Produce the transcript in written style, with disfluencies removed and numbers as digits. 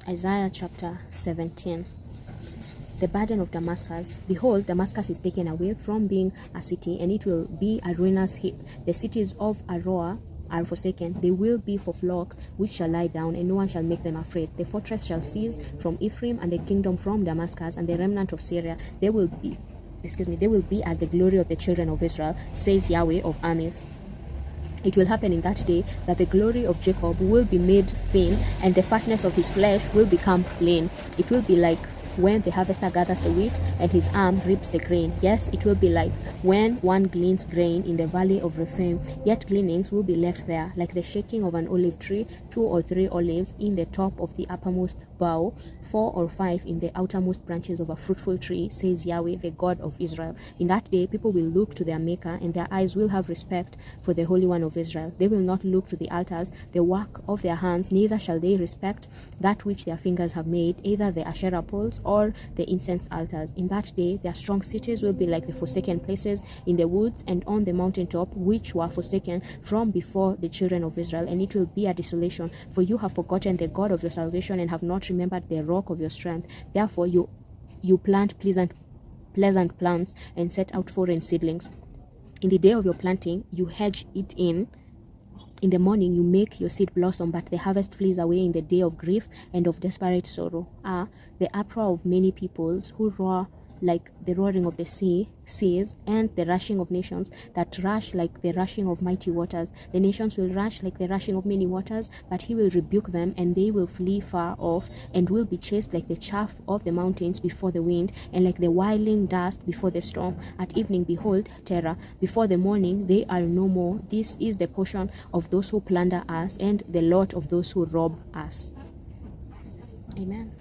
Isaiah chapter 17. The burden of Damascus. Behold, Damascus is taken away from being a city, and it will be a ruinous heap. The cities of Aroer are forsaken. They will be for flocks which shall lie down, and no one shall make them afraid. The fortress shall cease from Ephraim, and the kingdom from Damascus, and the remnant of Syria. They will be as the glory of the children of Israel, says Yahweh of armies. It will happen in that day that the glory of Jacob will be made vain, and the fatness of his flesh will become plain. It will be like when the harvester gathers the wheat and his arm reaps the grain. Yes, it will be like when one gleans grain in the valley of Rephaim, yet gleanings will be left there, like the shaking of an olive tree, 2 or 3 olives in the top of the uppermost bough, 4 or 5 in the outermost branches of a fruitful tree, says Yahweh, the God of Israel. In that day people will look to their Maker, and their eyes will have respect for the Holy One of Israel. They will not look to the altars, the work of their hands, neither shall they respect that which their fingers have made, either the Asherah poles or the incense altars. In that day their strong cities will be like the forsaken places in the woods and on the mountaintop, which were forsaken from before the children of Israel, and it will be a desolation, for you have forgotten the God of your salvation, and have not remembered the rock of your strength. Therefore you plant pleasant plants, and set out foreign seedlings. In the day of your planting you hedge it in. In the morning you make your seed blossom, but the harvest flees away in the day of grief and of desperate sorrow. The uproar of many peoples who roar like the roaring of the seas, and the rushing of nations that rush like the rushing of mighty waters. The nations will rush like the rushing of many waters, but he will rebuke them, and they will flee far off, and will be chased like the chaff of the mountains before the wind, and like the whirling dust before the storm. At evening, behold, terror. Before the morning, they are no more. This is the portion of those who plunder us, and the lot of those who rob us. Amen.